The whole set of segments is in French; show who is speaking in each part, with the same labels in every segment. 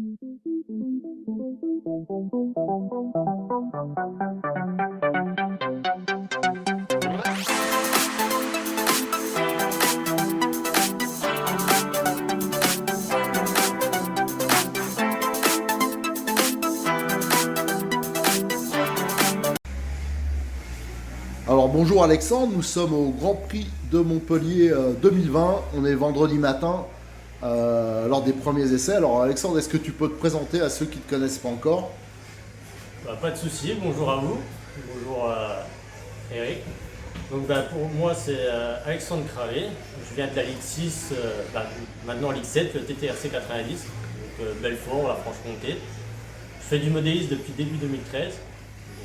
Speaker 1: Alors bonjour Alexandre, nous sommes au Grand Prix de Montpellier 2020, on est vendredi matin lors des premiers essais. Alors Alexandre, est-ce que tu peux te présenter à ceux qui ne te connaissent pas encore?
Speaker 2: Pas de souci, bonjour à vous, bonjour Eric. Donc pour moi c'est Alexandre Cravé, je viens de la Ligue 6, maintenant Ligue 7, le TTRC 90, donc Belfort, la Franche-Comté. Je fais du modélisme depuis début 2013, donc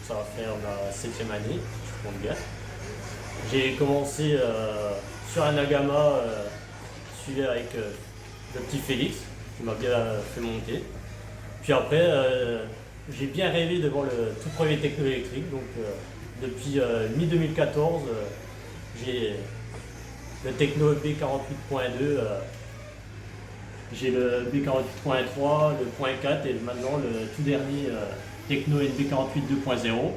Speaker 2: ça va faire ma 7e année, je compte bien. J'ai commencé sur un Nagama, suivi avec le petit Félix, qui m'a bien fait monter. Puis après, j'ai bien rêvé devant le tout premier techno électrique, donc depuis mi-2014, j'ai le techno B48.2, j'ai le B48.3, le .4 et maintenant le tout dernier techno NB48 2.0.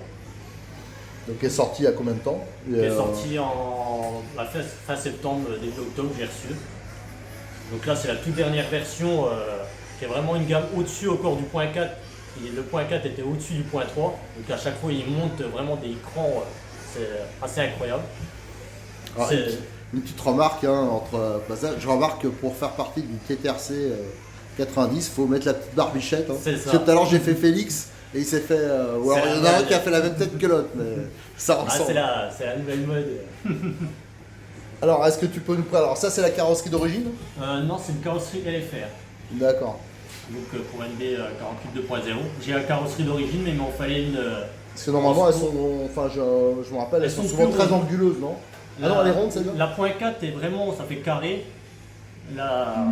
Speaker 1: Donc est sorti il y a combien de temps?
Speaker 2: Il est sorti en fin septembre, début octobre, j'ai reçu. Donc là c'est la toute dernière version qui est vraiment une gamme au-dessus encore du .4. Et le .4 était au-dessus du .3. Donc à chaque fois il monte vraiment des écrans, c'est assez incroyable.
Speaker 1: Alors, une petite remarque entre passage, je remarque que pour faire partie du TTRC 90, il faut mettre la petite barbichette.
Speaker 2: C'est ça.
Speaker 1: Parce que tout à l'heure j'ai fait Félix et il s'est fait. Ou alors il y en a un qui a fait la même tête que l'autre, mais ça ressemble.
Speaker 2: C'est la nouvelle mode.
Speaker 1: Alors est-ce que tu peux nous présenter? Alors ça c'est la carrosserie d'origine?
Speaker 2: Non, c'est une carrosserie LFR.
Speaker 1: D'accord.
Speaker 2: Donc pour NB 48 2.0. J'ai la carrosserie d'origine, mais il m'en fallait une.
Speaker 1: Parce que normalement elles sont, enfin je me rappelle, elles sont souvent très anguleuses, non? Ah non, elle est ronde celle-là?
Speaker 2: La .4 est vraiment, ça fait carré. La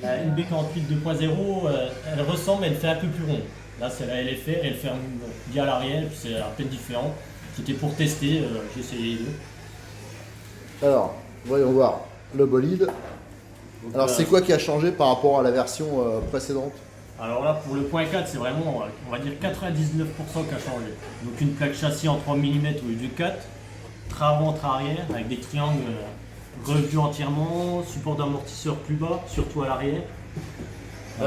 Speaker 2: NB 48 2.0, elle ressemble, mais elle fait un peu plus rond. Là c'est la LFR, elle ferme bien à l'arrière, puis c'est à peine différent. C'était pour tester, j'ai essayé les deux.
Speaker 1: Alors, voyons voir le bolide. Alors c'est quoi qui a changé par rapport à la version précédente?
Speaker 2: Alors là pour le .4 c'est vraiment, on va dire 99% qui a changé. Donc une plaque châssis en 3 mm au lieu du 4, train avant, train arrière, avec des triangles revus entièrement, support d'amortisseur plus bas, surtout à l'arrière.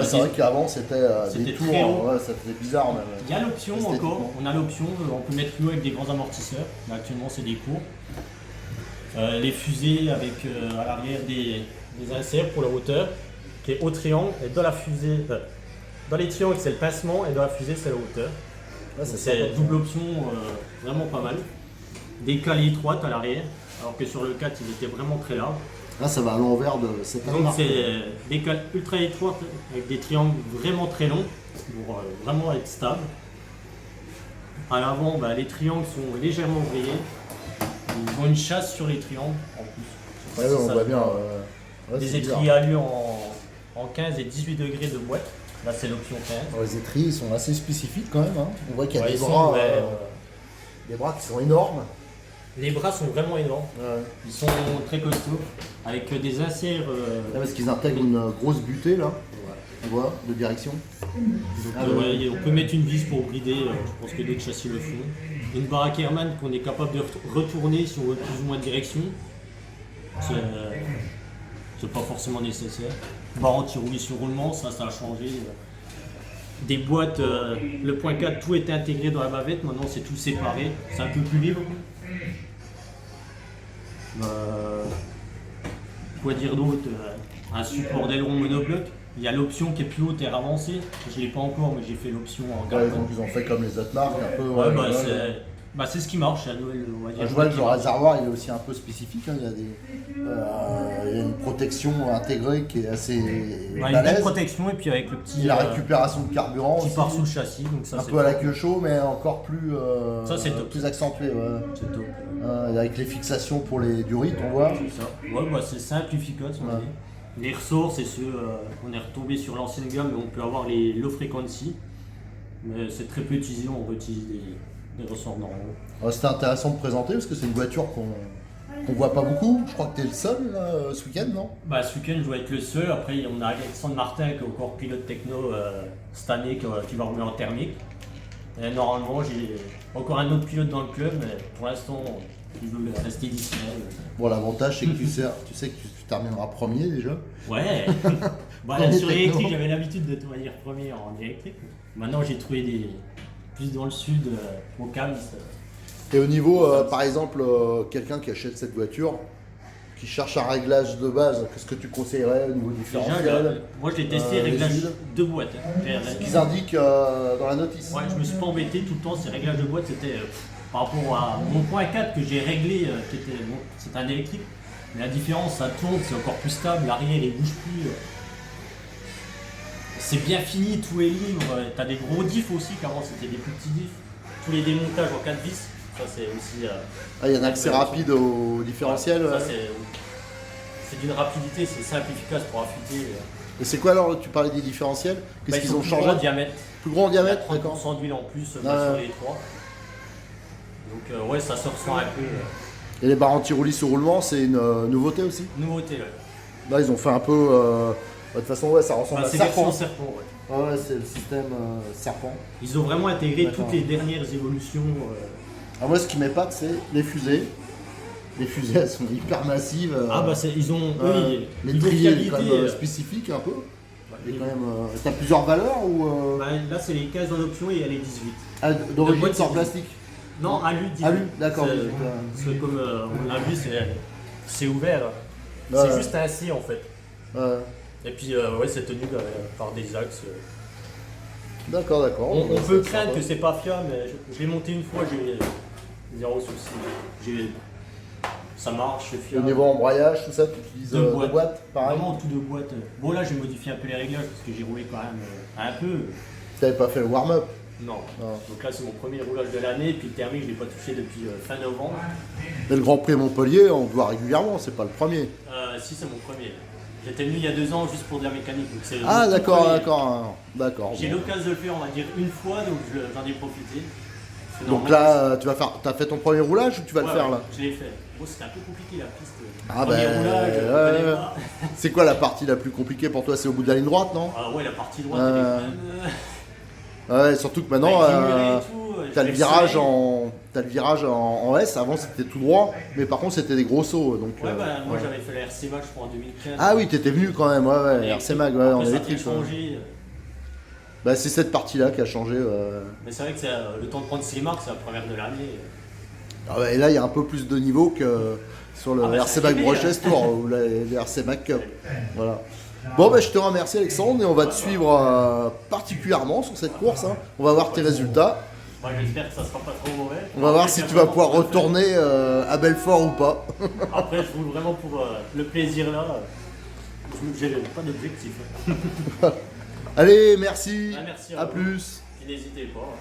Speaker 1: C'est vrai qu'avant c'était des tours,
Speaker 2: très haut.
Speaker 1: ouais, ça faisait bizarre même.
Speaker 2: Il y a l'option encore, on a l'option, on peut mettre plus haut avec des grands amortisseurs, mais actuellement c'est des courts. Les fusées avec à l'arrière des inserts pour la hauteur, qui est au triangle, et dans la fusée, dans les triangles c'est le pincement et dans la fusée c'est la hauteur.
Speaker 1: Ouais,
Speaker 2: c'est double option, vraiment pas mal. Des cales étroites à l'arrière, alors que sur le 4 il était vraiment très large.
Speaker 1: Là ça va à l'envers de cette
Speaker 2: Donc c'est des cales ultra étroites avec des triangles vraiment très longs pour vraiment être stable. À l'avant, les triangles sont légèrement vrillés. Ils ont une chasse sur les triangles en plus.
Speaker 1: Ouais, on voit bien.
Speaker 2: Des étriers allure en 15 et 18 degrés de boîte. Là c'est l'option 15.
Speaker 1: Les étriers sont assez spécifiques quand même. On voit qu'il y a des bras qui sont énormes.
Speaker 2: Les bras sont vraiment énormes.
Speaker 1: Ouais.
Speaker 2: Ils sont très costauds avec des inserts.
Speaker 1: Parce qu'ils intègrent une grosse butée là. Tu vois, de direction.
Speaker 2: On peut mettre une vis pour brider, je pense que d'autres châssis le font. Une baraque Hermann qu'on est capable de retourner si on veut plus ou moins de direction. C'est pas forcément nécessaire. Barre anti-roulis sur roulement, ça a changé. Des boîtes, le .4, tout était intégré dans la bavette, maintenant c'est tout séparé, c'est un peu plus libre. Quoi dire d'autre? Un support d'aileron monobloc. Il y a l'option qui est plus haute et avancée. Je ne l'ai pas encore, mais j'ai fait l'option en carbone.
Speaker 1: Ils ont fait comme les autres marques, un peu.
Speaker 2: C'est ce qui marche, la nouvelle.
Speaker 1: Je vois que le réservoir il est aussi un peu spécifique. Il y a une protection intégrée qui est assez.
Speaker 2: Il y a une belle protection et puis avec le petit.
Speaker 1: La récupération de carburant
Speaker 2: qui part sous le châssis. Donc ça,
Speaker 1: un peu à la queue chaud, mais encore plus.
Speaker 2: Ça c'est top.
Speaker 1: Plus accentué. Ouais.
Speaker 2: C'est top.
Speaker 1: Avec les fixations pour les durites, on voit.
Speaker 2: C'est ça. C'est simple, efficace. Les ressorts, c'est ceux, on est retombé sur l'ancienne gamme, mais on peut avoir les low frequency. Mais c'est très peu utilisé, on réutilise des ressorts normaux.
Speaker 1: C'était intéressant de présenter parce que c'est une voiture On voit pas beaucoup, je crois que tu es le seul là, ce week-end, non?
Speaker 2: Bah, ce week-end, je vais être le seul. Après, on a Alexandre Martin qui est encore pilote techno cette année qui va rouler en thermique. Et normalement, j'ai encore un autre pilote dans le club, mais pour l'instant, il veut rester discret.
Speaker 1: Bon, l'avantage c'est que tu sais que tu termineras premier déjà.
Speaker 2: Ouais. Bah,
Speaker 1: Premier
Speaker 2: sur
Speaker 1: techno.
Speaker 2: l'électrique, j'avais l'habitude de tenir premier en électrique. Maintenant, j'ai trouvé plus dans le sud, au Cams.
Speaker 1: Et au niveau, par exemple, quelqu'un qui achète cette voiture, qui cherche un réglage de base, qu'est-ce que tu conseillerais au niveau
Speaker 2: Déjà,
Speaker 1: différentiel?
Speaker 2: moi, je l'ai testé,
Speaker 1: les
Speaker 2: réglage
Speaker 1: huiles.
Speaker 2: de boîte.
Speaker 1: Ce qu'ils indiquent dans la notice.
Speaker 2: Ouais, je me suis pas embêté tout le temps, ces réglages de boîte, c'était par rapport à mon point 4 que j'ai réglé, qui était bon, c'est un électrique, mais la différence, ça tourne, c'est encore plus stable, l'arrière il bouge plus. C'est bien fini, tout est libre, t'as des gros diffs aussi, qu'avant c'était des plus petits diffs. Tous les démontages en 4 vis, ça c'est aussi.
Speaker 1: Ah, il y a un accès rapide au différentiel.
Speaker 2: Ça,
Speaker 1: Ouais.
Speaker 2: c'est d'une rapidité, c'est simple, efficace pour affûter.
Speaker 1: Et c'est quoi alors, tu parlais des différentiels? Qu'est-ce
Speaker 2: Ils
Speaker 1: qu'ils
Speaker 2: sont
Speaker 1: ont
Speaker 2: plus
Speaker 1: changé?
Speaker 2: grands en diamètre.
Speaker 1: Plus gros en
Speaker 2: Il y a
Speaker 1: diamètre, d'accord.
Speaker 2: 30% d'huile en plus
Speaker 1: Ouais.
Speaker 2: sur les trois. Donc ouais, ça se ressent un peu.
Speaker 1: Et les barres anti-roulis sur roulement, c'est une nouveauté aussi?
Speaker 2: Nouveauté, ouais.
Speaker 1: Là, ils ont fait un peu. De toute façon, ouais, ça ressemble
Speaker 2: Bah,
Speaker 1: à
Speaker 2: c'est
Speaker 1: serpent.
Speaker 2: version serpent, ouais.
Speaker 1: Ouais, c'est le système serpent.
Speaker 2: Ils ont vraiment intégré
Speaker 1: D'accord.
Speaker 2: toutes les dernières évolutions.
Speaker 1: Alors, moi, ce qui m'épate, c'est les fusées. Les fusées, elles sont hyper massives.
Speaker 2: Ah bah ils ont
Speaker 1: les
Speaker 2: niveau
Speaker 1: triers,
Speaker 2: fiabilité,
Speaker 1: quand même spécifiques un peu. Et quand même, t'as plusieurs valeurs ou
Speaker 2: bah, là c'est les 15 en option et elle est 18.
Speaker 1: d'origine
Speaker 2: boîte,
Speaker 1: c'est en
Speaker 2: c'est
Speaker 1: plastique?
Speaker 2: Non, alu 18.
Speaker 1: Alu, d'accord.
Speaker 2: C'est-
Speaker 1: 18,
Speaker 2: Parce que comme on l'a vu, c'est ouvert.
Speaker 1: Ouais.
Speaker 2: C'est juste un C en fait.
Speaker 1: Ouais.
Speaker 2: Et puis ouais, c'est tenu par des axes.
Speaker 1: D'accord, d'accord.
Speaker 2: On
Speaker 1: Ouais,
Speaker 2: peut
Speaker 1: c'est
Speaker 2: craindre
Speaker 1: sympa.
Speaker 2: que c'est pas fiable, mais je l'ai monté une fois, j'ai zéro souci. Ça marche, c'est
Speaker 1: Au
Speaker 2: fiable.
Speaker 1: niveau embrayage, tout ça, tu utilises
Speaker 2: Deux
Speaker 1: deux
Speaker 2: boîtes.
Speaker 1: boîtes, pareil.
Speaker 2: Vraiment tout de boîte. Bon là j'ai modifié un peu les réglages parce que j'ai roulé quand même un peu.
Speaker 1: T'avais pas fait le warm-up?
Speaker 2: Non.
Speaker 1: Non.
Speaker 2: Donc là c'est mon premier roulage de l'année, puis le thermique je l'ai pas touché depuis fin novembre.
Speaker 1: Mais le Grand Prix Montpellier, on le voit régulièrement, c'est pas le premier.
Speaker 2: Si c'est mon premier. J'étais venu il y a 2 ans juste pour de la mécanique. Donc c'est
Speaker 1: Ah,
Speaker 2: mon tout
Speaker 1: d'accord,
Speaker 2: premier.
Speaker 1: d'accord.
Speaker 2: J'ai
Speaker 1: Bon.
Speaker 2: l'occasion de le faire on va dire une fois, donc j'en ai profité. C'est
Speaker 1: Donc
Speaker 2: normal.
Speaker 1: là, t'as fait ton premier roulage ou tu vas le
Speaker 2: Ouais,
Speaker 1: faire
Speaker 2: ouais,
Speaker 1: là?
Speaker 2: Je l'ai fait. Bon c'était un peu compliqué la piste.
Speaker 1: Ah
Speaker 2: Premier
Speaker 1: ben,
Speaker 2: roulage, je
Speaker 1: ouais,
Speaker 2: connais
Speaker 1: ouais.
Speaker 2: pas.
Speaker 1: C'est quoi la partie la plus compliquée pour toi? C'est au bout de la ligne droite, non?
Speaker 2: Ah ouais la partie droite elle est quand même.
Speaker 1: Ouais, surtout que maintenant,
Speaker 2: Avec les murets et tout,
Speaker 1: t'as le
Speaker 2: j'ai
Speaker 1: virage
Speaker 2: soleil.
Speaker 1: t'as le virage en S. Avant c'était tout droit, mais par contre c'était des gros sauts. Donc,
Speaker 2: Ouais, bah, moi
Speaker 1: ouais.
Speaker 2: j'avais fait la RC Max je crois en 2015.
Speaker 1: Ah oui, t'étais venu quand même, ouais,
Speaker 2: En
Speaker 1: RC Mag, ouais, en
Speaker 2: Après, ça a
Speaker 1: électrique.
Speaker 2: bien
Speaker 1: Ouais.
Speaker 2: changé.
Speaker 1: Bah, c'est cette partie-là qui a changé.
Speaker 2: Mais c'est vrai que c'est, le temps de prendre ses marques, c'est la première de l'année.
Speaker 1: Ah ouais, et là, il y a un peu plus de niveau que sur le
Speaker 2: Ah bah,
Speaker 1: RC
Speaker 2: ça
Speaker 1: Mag
Speaker 2: fait
Speaker 1: Brochesse Tour ou les RC Mag Cup. Voilà. Bon, bah, je te remercie, Alexandre, et on va te suivre particulièrement sur cette course. Hein. On va voir tes résultats.
Speaker 2: Moi j'espère que ça sera pas trop mauvais.
Speaker 1: On va voir
Speaker 2: Après,
Speaker 1: si
Speaker 2: j'ai
Speaker 1: tu vas
Speaker 2: vraiment
Speaker 1: pouvoir
Speaker 2: pour le faire.
Speaker 1: retourner à Belfort ou pas.
Speaker 2: Après, je roule vraiment pour le plaisir là. J'ai pas d'objectif.
Speaker 1: Allez, merci.
Speaker 2: Ah, merci
Speaker 1: à
Speaker 2: vous.
Speaker 1: plus.
Speaker 2: Puis n'hésitez pas.